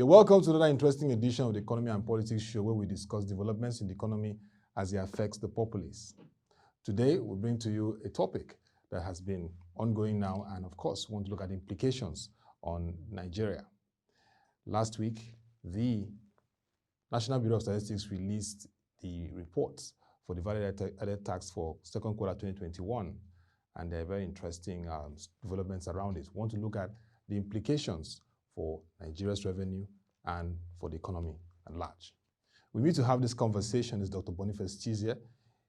Welcome to another interesting edition of the Economy and Politics Show, where we discuss developments in the economy as it affects the populace. Today, we bring to you a topic that has been ongoing now, and of course, we want to look at the implications on Nigeria. Last week, the National Bureau of Statistics released the reports for the value-added tax for second quarter 2021, and there are very interesting developments around it. We want to look at the implications for Nigeria's revenue and for the economy at large. We need to have this conversation is Dr. Boniface Chizea.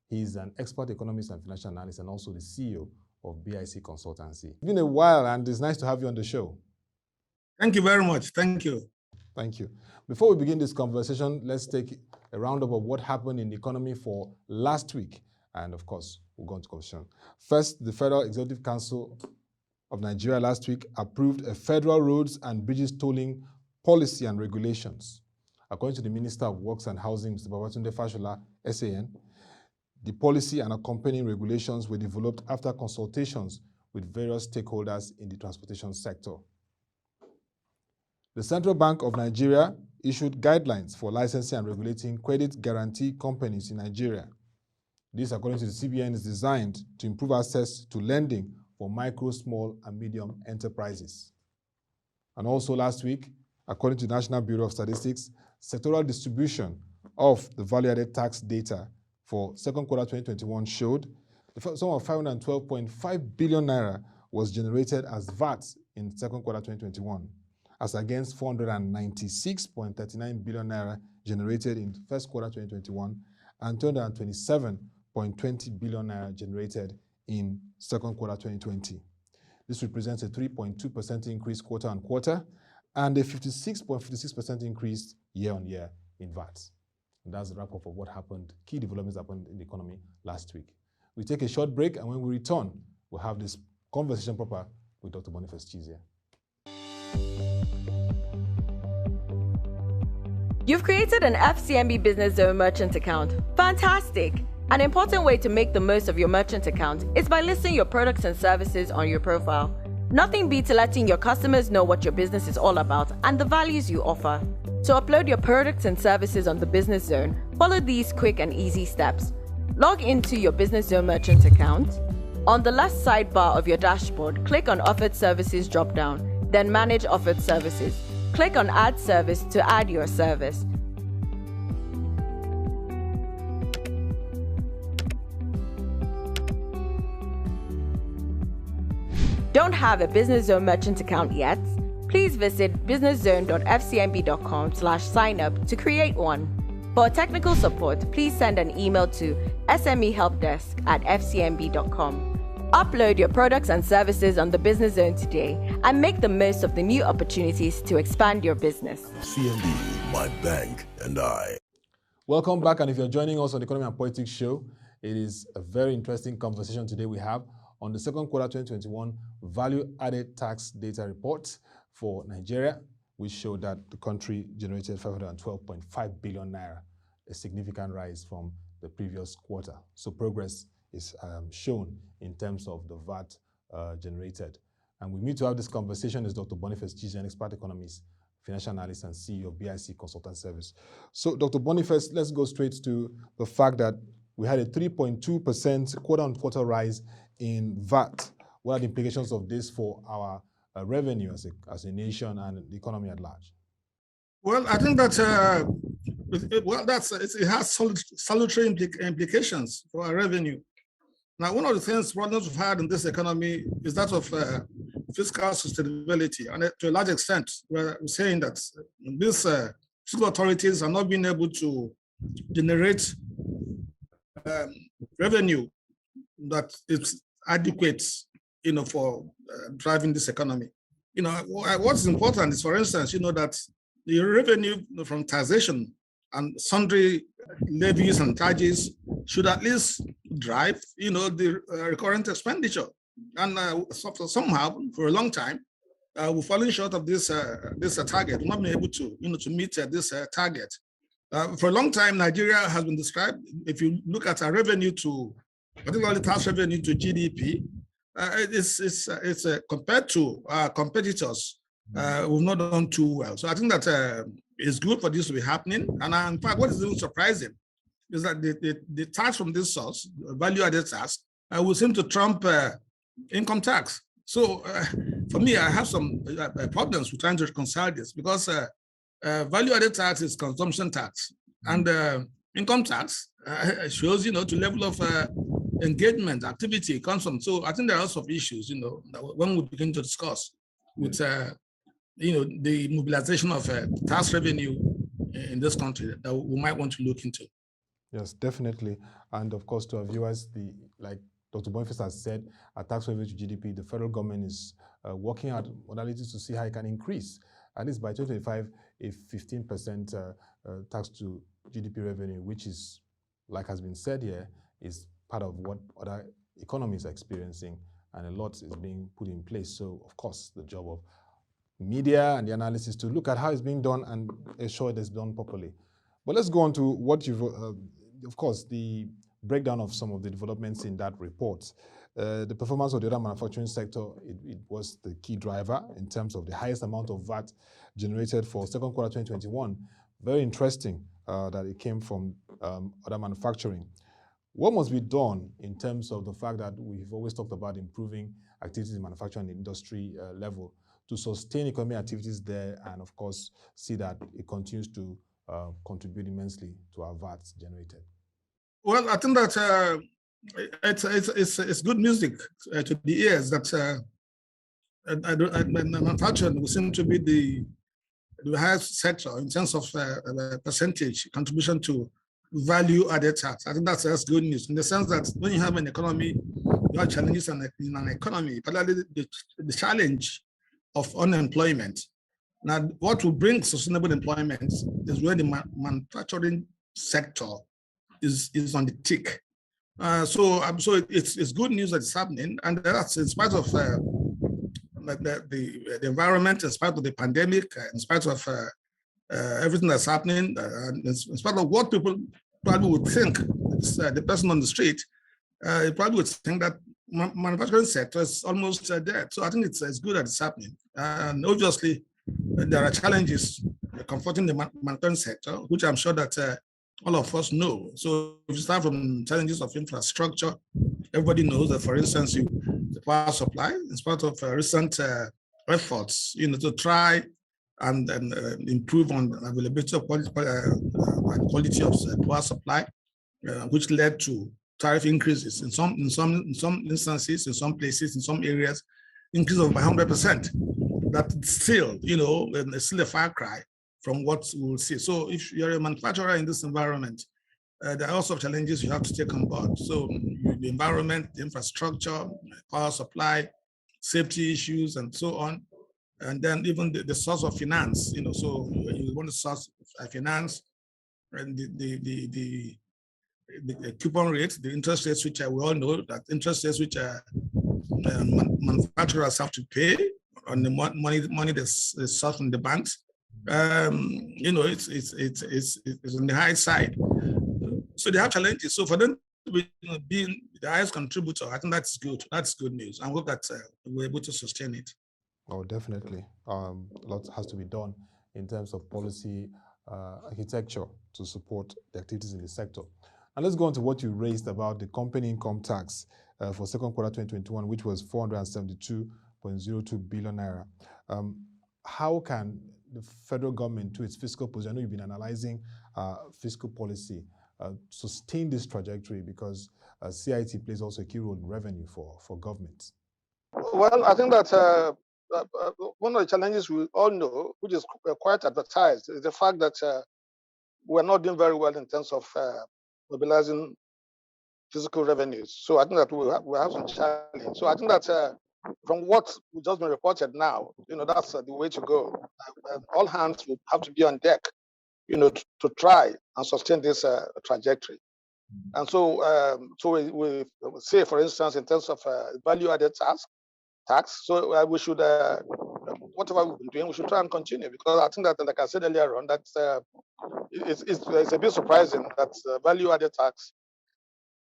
He's an expert economist and financial analyst and also the CEO of BIC Consultancy. It's been a while and it's nice to have you on the show. Thank you very much. Thank you. Thank you. Before we begin this conversation, let's take a roundup of what happened in the economy for last week. And of course, we'll go into conversation. First, the Federal Executive Council of Nigeria last week approved a federal roads and bridges tolling policy and regulations. According to the Minister of Works and Housing, Mr. Babatunde Fashola, SAN, the policy and accompanying regulations were developed after consultations with various stakeholders in the transportation sector. The Central Bank of Nigeria issued guidelines for licensing and regulating credit guarantee companies in Nigeria. This, according to the CBN, is designed to improve access to lending for micro, small, and medium enterprises. And also last week, according to the National Bureau of Statistics, sectoral distribution of the value-added tax data for second quarter 2021 showed the sum of 512.5 billion naira was generated as VAT in second quarter 2021, as against 496.39 billion naira generated in first quarter 2021 and 227.20 billion naira generated in second quarter 2020. This represents a 3.2% increase quarter on quarter and a 56.56% increase year on year in VAT. And that's the wrap-up of what happened, key developments happened in the economy last week. We take a short break, and when we return, we'll have this conversation proper with Dr. Boniface Chizea. You've created an FCMB Business Zone merchant account. Fantastic! An important way to make the most of your merchant account is by listing your products and services on your profile. Nothing beats letting your customers know what your business is all about and the values you offer. To upload your products and services on the Business Zone, follow these quick and easy steps. Log into your Business Zone merchant account. On the left sidebar of your dashboard, click on Offered Services drop-down, then Manage Offered Services. Click on Add Service to add your service. Don't have a Business Zone merchant account yet? Please visit businesszone.fcmb.com/sign up to create one. For technical support, please send an email to smehelpdesk@fcmb.com. Upload your products and services on the Business Zone today and make the most of the new opportunities to expand your business. CMB, my bank and I. Welcome back, and if you're joining us on the Economy and Politics Show, it is a very interesting conversation today we have on the second quarter 2021 value-added tax data report for Nigeria, which showed that the country generated 512.5 billion naira, a significant rise from the previous quarter. So progress is shown in terms of the VAT generated. And with me to have this conversation is Dr. Boniface Chizea, an expert economist, financial analyst, and CEO of BIC Consulting Service. So Dr. Boniface, let's go straight to the fact that we had a 3.2% quarter-on-quarter rise in VAT. What are the implications of this for our revenue as a nation and the economy at large? Well, I think that it has salutary implications for our revenue. Now, one of the problems we've had in this economy is that of fiscal sustainability, and to a large extent, we're saying that these fiscal authorities are not being able to generate revenue that is adequate, for driving this economy. What's important is, for instance, that the revenue from taxation and sundry levies and charges should at least drive, the recurrent expenditure. And somehow, for a long time, we're falling short of this target. We're not been able to, to meet this target. For a long time, Nigeria has been described, if you look at our revenue particularly tax revenue to GDP, it's compared to our competitors, we've not done too well. So I think that it's good for this to be happening. And in fact, what is even surprising is that the tax from this source, value-added tax, will seem to trump income tax. So for me, I have some problems with trying to reconcile this, because value-added tax is consumption tax, and income tax shows, to level of engagement, activity comes from. So I think there are lots of issues, that when we begin to discuss with, the mobilization of tax revenue in this country, that we might want to look into. Yes, definitely. And of course, to our viewers, like Dr. Boniface has said, at tax revenue to GDP, the federal government is working out modalities to see how it can increase, at least by 2025, a 15% tax to GDP revenue, which is, like has been said here, is part of what other economies are experiencing, and a lot is being put in place. So, of course, the job of media and the analysis to look at how it's being done and ensure it is done properly. But let's go on to what you've, of course, the breakdown of some of the developments in that report. The performance of the other manufacturing sector, it was the key driver in terms of the highest amount of VAT generated for second quarter 2021. Very interesting that it came from other manufacturing. What must be done in terms of the fact that we've always talked about improving activities in manufacturing and industry level to sustain economic activities there, and of course, see that it continues to contribute immensely to our VAT generated? Well, I think that it's good music to the ears that manufacturing will seem to be the highest sector in terms of percentage contribution to value-added tax. I think that's good news, in the sense that when you have an economy, you have challenges in an economy, particularly the challenge of unemployment. Now, what will bring sustainable employment is when the manufacturing sector is on the tick. So it's good news that it's happening, and that's in spite of the environment, in spite of the pandemic, in spite of everything that's happening, in spite of what people probably would think. The person on the street probably would think that manufacturing sector is almost dead. So I think it's good that it's happening. And obviously, there are challenges confronting the manufacturing sector, which I'm sure that all of us know. So if you start from challenges of infrastructure, everybody knows that, for instance, the power supply, in spite of recent efforts, to try and improve on availability of quality of power supply, which led to tariff increases in some instances, in some places, in some areas, increase of by 100%. That still, it's still a far cry from what we'll see. So if you're a manufacturer in this environment, there are also challenges you have to take on board. So the environment, the infrastructure, power supply, safety issues, and so on. And then even the source of finance, so you want to source finance, and the coupon rates, the interest rates, which we all know that interest rates which manufacturers have to pay on the money that's sourced from the banks. It's on the high side. So they have challenges. So for them to be being the highest contributor, I think that's good. That's good news. I hope that we're able to sustain it. Oh, definitely. A lot has to be done in terms of policy architecture to support the activities in the sector. And let's go on to what you raised about the company income tax for second quarter 2021, which was 472.02 billion naira. How can the federal government, to its fiscal position, I know you've been analyzing fiscal policy, sustain this trajectory, because CIT plays also a key role in revenue for government? Well, I think that one of the challenges we all know, which is quite advertised, is the fact that we're not doing very well in terms of mobilizing physical revenues. So I think that we have some challenge. So I think that from what we've just been reported now, that's the way to go. All hands will have to be on deck, to try and sustain this trajectory. And so, we say, for instance, in terms of value-added tax. So we should, whatever we've been doing, we should try and continue, because I think that, like I said earlier on, that it's a bit surprising that value-added tax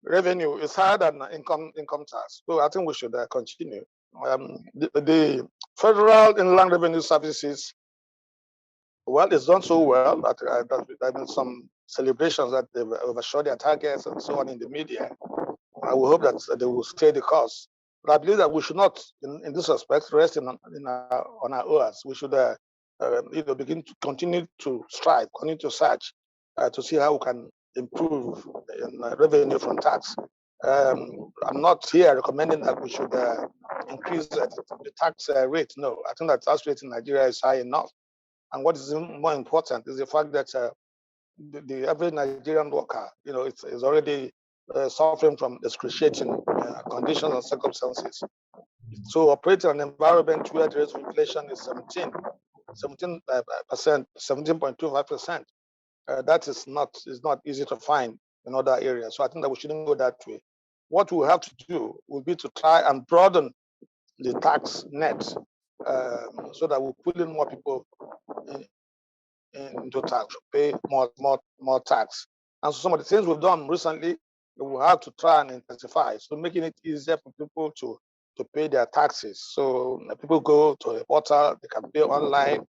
revenue is higher than income tax. So I think we should continue. the Federal Inland Revenue Services, well, it's done so well that there have been some celebrations that they've overshot their targets and so on in the media. I will hope that they will stay the course. But I believe that we should not, in this respect, rest on our oars. We should begin to continue to strive, continue to search to see how we can improve revenue from tax. I'm not here recommending that we should increase the tax rate. No, I think that tax rate in Nigeria is high enough. And what is even more important is the fact that the average Nigerian worker, is already suffering from excruciating conditions and circumstances. So operating in an environment where the rate of inflation is 17%, 17.25%, that is not easy to find in other areas. So I think that we shouldn't go that way. What we have to do will be to try and broaden the tax net so that we pull in more people into tax, pay more tax. And so some of the things we've done recently, we have to try and intensify, so making it easier for people to pay their taxes. So people go to a portal, they can pay online,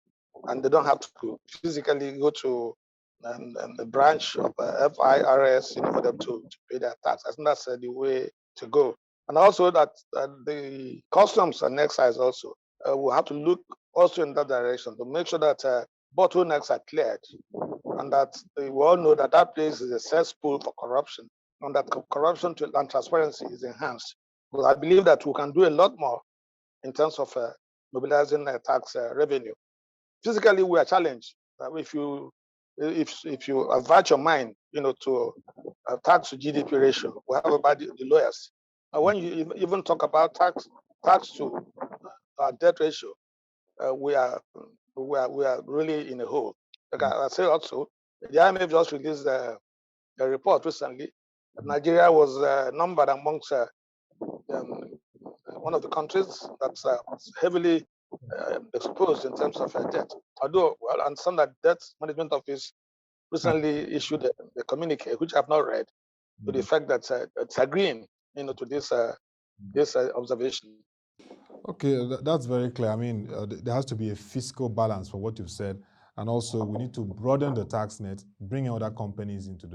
and they don't have to physically go to the branch of FIRS, for them to pay their tax. I think that's the way to go. And also that the customs and excise also will have to look also in that direction to make sure that bottlenecks are cleared, and that we all know that that place is a cesspool for corruption, and that corruption and transparency is enhanced. Well, I believe that we can do a lot more in terms of mobilizing tax revenue. Physically, we are challenged. If you avert your mind, to tax to GDP ratio, we have about the lowest. When you even talk about tax to debt ratio, we are really in a hole. Like I say also, the IMF just released a report recently. Nigeria was numbered amongst one of the countries that's heavily exposed in terms of debt. Although, well, I understand that Debt Management Office recently issued a communique, which I've not read, to the fact that it's agreeing, to this observation. Okay, that's very clear. I mean, there has to be a fiscal balance for what you've said, and also we need to broaden the tax net, bring in other companies into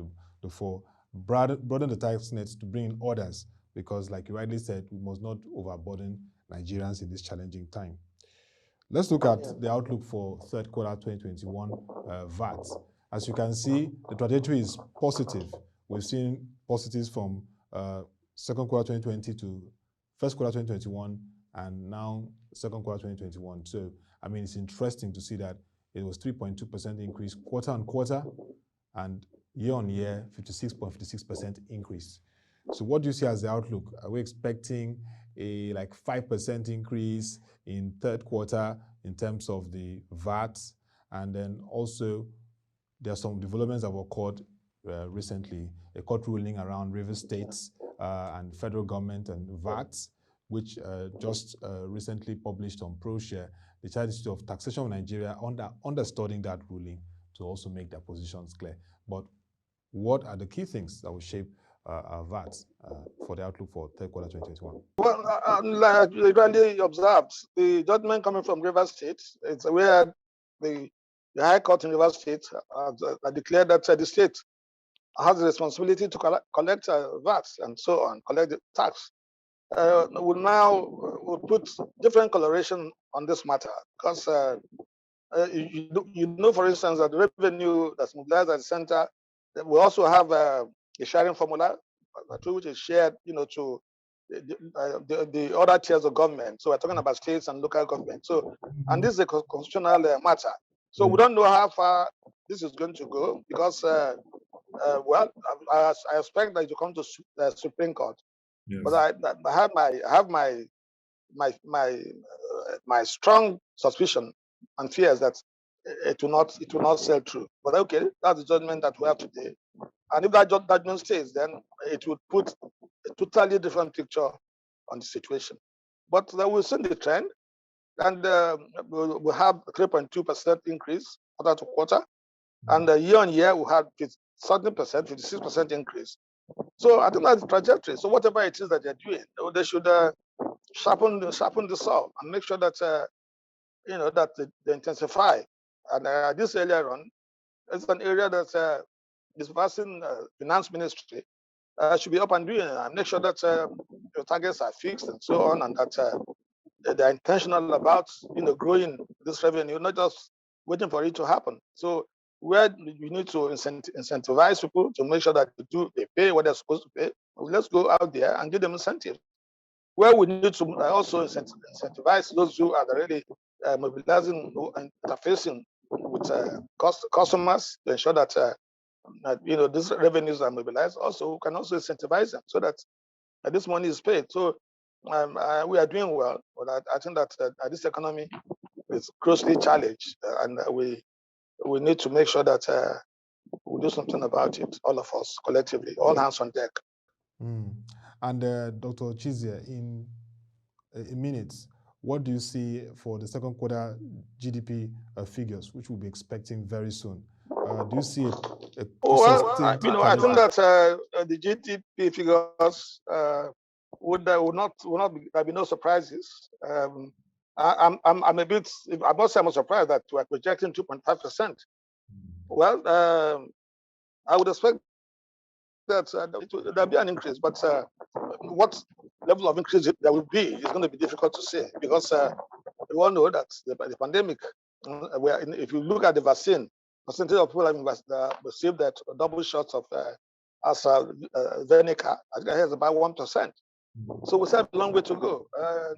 the fore, broaden the tax net to bring in others, because like you rightly said, we must not overburden Nigerians in this challenging time. Let's look at the outlook for third quarter 2021 VAT. As you can see, the trajectory is positive. We've seen positives from second quarter 2020 to first quarter 2021, and now second quarter 2021. So, I mean, it's interesting to see that it was 3.2% increase quarter on quarter, and year on year, 56.56% increase. So what do you see as the outlook? Are we expecting a 5% increase in third quarter in terms of the VAT? And then also, there are some developments that were occurred recently, a court ruling around Rivers States and federal government and VAT, which just recently published on ProShare, the Chartered Institute of Taxation of Nigeria understudying that ruling to also make their positions clear. But what are the key things that will shape our VAT for the outlook for third quarter 2021? Well, like you rightly observed, the judgment coming from Rivers State, it's where the High Court in Rivers State declared that the state has the responsibility to collect VAT and so on, collect the tax. We'll put different coloration on this matter, because for instance, that the revenue that's mobilized at the center, we also have a sharing formula, which is shared, to the other tiers of government. So we're talking about states and local government. So, and this is a constitutional matter. So we don't know how far this is going to go, because well, I expect that it will come to the Supreme Court. Yes. But I have my strong suspicion and fears that it will not sail through. But okay, that's the judgment that we have today. And if that judgment stays, then it would put a totally different picture on the situation. But we've seen the trend, and we have a 3.2% increase quarter to quarter, and year on year we had 30%, 56% increase. So I think that's the trajectory. So whatever it is that they're doing, they should sharpen the saw and make sure that that they intensify. And this earlier on, it's an area that this vast finance ministry should be up and doing, and make sure that your targets are fixed and so on, and that they're intentional about growing this revenue, not just waiting for it to happen. So where you need to incentivize people to make sure that they pay what they're supposed to pay, let's go out there and give them incentives. Where we need to also incentivize those who are already mobilizing and interfacing with customers to ensure that these revenues are mobilized. Also, we can also incentivize them so that this money is paid. So we are doing well, but I think that this economy is closely challenged, and we need to make sure that we do something about it, all of us collectively, all hands on deck. And Dr. Chizea, in a minute, what do you see for the second quarter GDP figures, which we'll be expecting very soon? Do you see I think that the GDP figures would not be no surprises. I'm a bit, I must say I'm surprised that we're projecting 2.5%. Well, I would expect that there'll be an increase, but what level of increase there will be is going to be difficult to say, because we all know that the pandemic, if you look at the vaccine, percentage of people have received that double shots of AstraZeneca, I think it's about 1%. So we have a long way to go,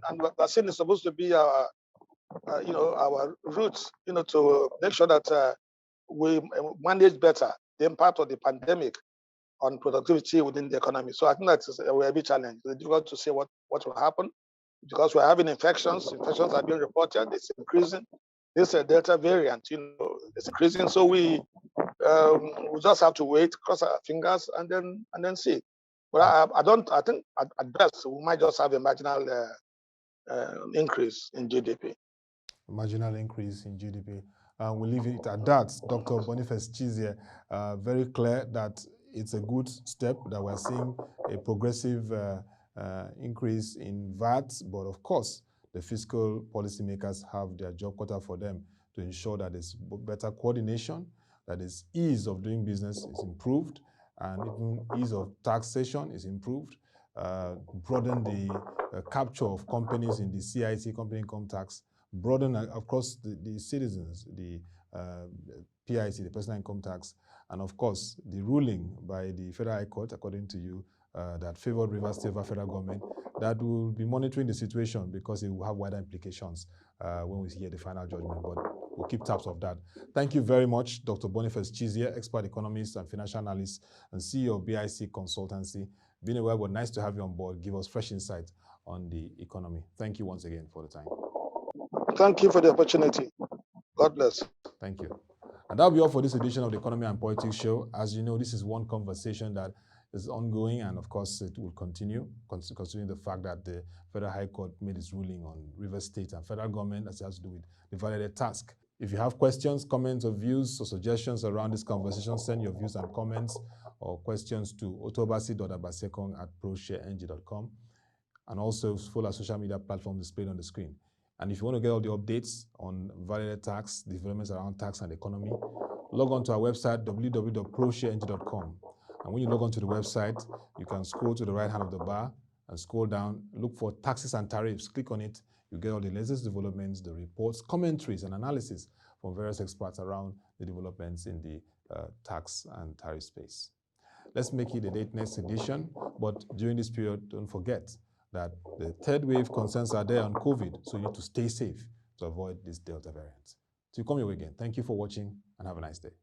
and vaccine is supposed to be our route, to make sure that we manage better the impact of the pandemic on productivity within the economy. So I think that's a big challenge. It's difficult to say what will happen, because we're having infections. Infections are being reported. It's increasing. This Delta variant, it's increasing. So we just have to wait, cross our fingers, and then see. But I think at best we might just have a marginal increase in GDP. Marginal increase in GDP. We'll leave it at that. Dr. Boniface Chizea, very clear that it's a good step that we're seeing a progressive increase in VAT, but of course, the fiscal policymakers have their job cut out for them to ensure that there's better coordination, that there's ease of doing business is improved, and even ease of taxation is improved, broaden the capture of companies in the CIT, company income tax, broaden across the citizens, the PIT, the personal income tax, and of course, the ruling by the Federal High Court, according to you, that favored Rivers State federal government, that will be monitoring the situation, because it will have wider implications when we hear the final judgment, but we'll keep tabs of that. Thank you very much, Dr. Boniface Chizea, expert economist and financial analyst and CEO of BIC Consultancy. Been a while, but nice to have you on board. Give us fresh insight on the economy. Thank you once again for the time. Thank you for the opportunity. God bless. Thank you. And that'll be all for this edition of the Economy and Politics Show. As you know, this is one conversation that is ongoing, and of course it will continue, considering the fact that the Federal High Court made its ruling on Rivers State and federal government as it has to do with the validated task. If you have questions, comments, or views or suggestions around this conversation, send your views and comments or questions to otobasi.abasekong@proshareng.com, and also follow our social media platform displayed on the screen. And if you want to get all the updates on validated tax, developments around tax and economy, log on to our website, www.proshareng.com. And when you log on to the website, you can scroll to the right hand of the bar and scroll down, look for taxes and tariffs, click on it. You get all the latest developments, the reports, commentaries, and analysis from various experts around the developments in the tax and tariff space. Let's make it a date next edition, but during this period, don't forget that the third wave concerns are there on COVID, so you need to stay safe to avoid this Delta variant. So come your way again. Thank you for watching and have a nice day.